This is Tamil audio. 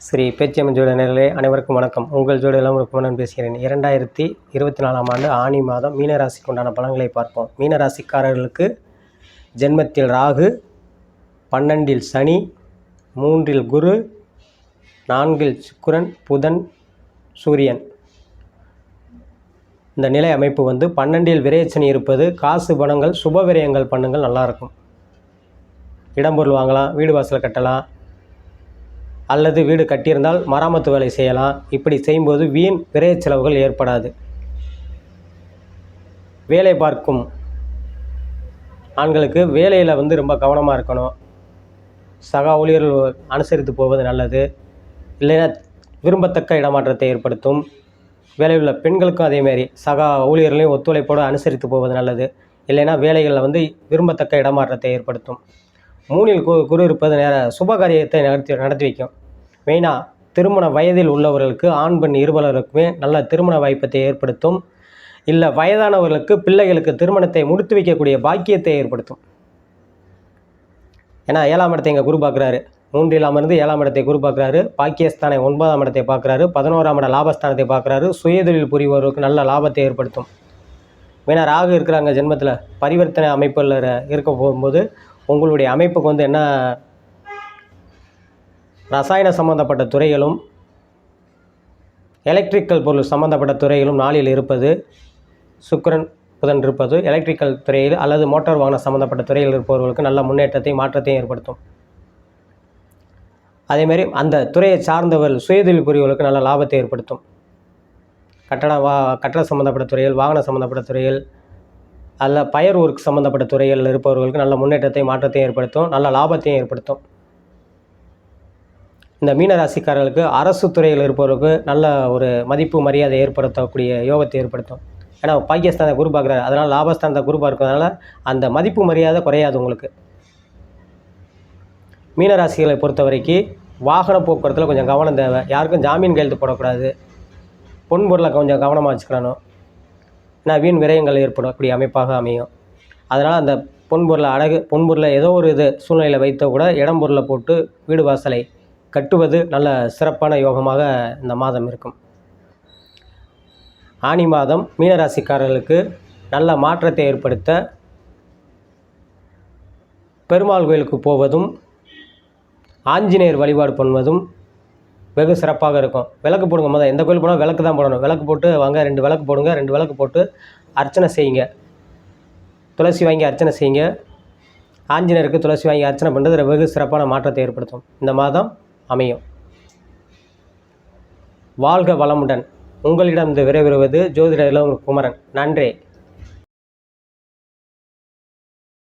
ஸ்ரீ பேச்சியம்மன் ஜோடி நேயர்களே அனைவருக்கும் வணக்கம். உங்கள் ஜோடியெல்லாம் ஒரு குமரன் பேசுகிறேன். 2024ஆம் ஆண்டு ஆனி மாதம் மீனராசிக்கு உண்டான பலன்களை பார்ப்போம். மீனராசிக்காரர்களுக்கு ஜென்மத்தில் ராகு, 12இல் சனி, 3இல் குரு, 4இல் சுக்கிரன், புதன், சூரியன். இந்த நிலை அமைப்பு 12இல் விரயச்சனி இருப்பது. காசு பணங்கள் சுப விரயங்கள் பண்ணுங்கள், நல்லாயிருக்கும். இடம்பொருள் வாங்கலாம், வீடு வாசல் கட்டலாம், அல்லது வீடு கட்டியிருந்தால் மராமத்து வேலை செய்யலாம். இப்படி செய்யும்போது வீண் விரைய செலவுகள் ஏற்படாது. வேலை பார்க்கும் ஆண்களுக்கு வேலையில் ரொம்ப கவனமாக இருக்கணும். சக ஊழியர்கள் அனுசரித்து போவது நல்லது. இல்லைன்னா விரும்பத்தக்க இடமாற்றத்தை ஏற்படுத்தும். வேலையில் உள்ள பெண்களுக்கும் அதேமாரி சக ஊழியர்களையும் ஒத்துழைப்போடு அனுசரித்து போவது நல்லது. இல்லைன்னா வேலைகளில் விரும்பத்தக்க இடமாற்றத்தை ஏற்படுத்தும். 3இல் குரு இருப்பது சுபகாரியத்தை நடத்தி வைக்கும். மெயினாக திருமண வயதில் உள்ளவர்களுக்கு ஆண் பெண் இருபாலருக்குமே நல்ல திருமண வாய்ப்பத்தை ஏற்படுத்தும். இல்லை வயதானவர்களுக்கு பிள்ளைகளுக்கு திருமணத்தை முடித்து வைக்கக்கூடிய பாக்கியத்தை ஏற்படுத்தும். ஏன்னா 7ஆம் இடத்தை இங்கே குரு பார்க்குறாரு. 3இல் அமர்ந்து 7ஆம் இடத்தை குரு பார்க்குறாரு. பாக்கியஸ்தானை 9ஆம் இடத்தை பார்க்குறாரு. 11ஆம் இட லாபஸ்தானத்தை பார்க்குறாரு. சுயதொழில் புரிபவர்களுக்கு நல்ல லாபத்தை ஏற்படுத்தும். மெயினாக ராகு இருக்கிறாங்க ஜென்மத்தில். பரிவர்த்தனை அமைப்பில் இருக்க போகும்போது உங்களுடைய அமைப்புக்கு என்ன ரசாயன சம்மந்தப்பட்ட துறைகளும் எலக்ட்ரிக்கல் பொருள் சம்மந்தப்பட்ட துறைகளும் 4இல் இருப்பது. சுக்கிரன் புதன் இருப்பது எலக்ட்ரிக்கல் துறையில் அல்லது மோட்டார் வாகன சம்மந்தப்பட்ட துறையில் இருப்பவர்களுக்கு நல்ல முன்னேற்றத்தையும் மாற்றத்தையும் ஏற்படுத்தும். அதேமாரி அந்த துறையை சார்ந்தவர்கள் சுயதொழில் புரிவர்களுக்கு நல்ல லாபத்தை ஏற்படுத்தும். கட்டட சம்மந்தப்பட்ட துறைகள், வாகன சம்மந்தப்பட்ட துறைகள் அல்ல பயர் ஒர்க் சம்மந்தப்பட்ட துறைகளில் இருப்பவர்களுக்கு நல்ல முன்னேற்றத்தையும் மாற்றத்தையும் ஏற்படுத்தும். நல்ல லாபத்தையும் ஏற்படுத்தும். இந்த மீனராசிக்காரர்களுக்கு அரசு துறையில் இருப்பவர்களுக்கு நல்ல ஒரு மதிப்பு மரியாதை ஏற்படுத்தக்கூடிய யோகத்தை ஏற்படுத்தும். ஏன்னா பாக்கியஸ்தானத்தை குரு பார்க்குறாரு. அதனால் லாபஸ்தானத்தை குரு பார்க்கறதுனால அந்த மதிப்பு மரியாதை குறையாது உங்களுக்கு. மீனராசிகளை பொறுத்த வரைக்கும் வாகன போக்குவரத்தில் கொஞ்சம் கவனம் தேவை. யாருக்கும் ஜாமீன் கையெழுத்து போடக்கூடாது. பொன் பொருளை கொஞ்சம் கவனமாக வச்சுக்கணும். ஏன்னா வீண் விரயங்கள் ஏற்படக்கூடிய அமைப்பாக அமையும். அதனால் அந்த பொன்பொருளை ஏதோ ஒரு சூழ்நிலையில் வைத்த கூட இடம் பொருளை போட்டு வீடு வாசலை கட்டுவது நல்ல சிறப்பான யோகமாக இந்த மாதம் இருக்கும். ஆனி மாதம் மீனராசிக்காரர்களுக்கு நல்ல மாற்றத்தை ஏற்படுத்த பெருமாள் கோயிலுக்கு போவதும் ஆஞ்சநேயர் வழிபாடு பண்ணுவதும் வெகு சிறப்பாக இருக்கும். விளக்கு போடுங்க. எந்த கோயில் போனால் விளக்கு தான் போடணும். விளக்கு போட்டு வாங்க, 2 விளக்கு போடுங்க. 2 விளக்கு போட்டு அர்ச்சனை செய்யுங்க. துளசி வாங்கி அர்ச்சனை செய்யுங்க. ஆஞ்சநேயருக்கு துளசி வாங்கி அர்ச்சனை பண்ணுறது வெகு சிறப்பான மாற்றத்தை ஏற்படுத்தும். இந்த மாதம் அமையும். வாழ்க வளமுடன். உங்களிடம் விரைவுறுவது ஜோதிடர் குமரன். நன்றி.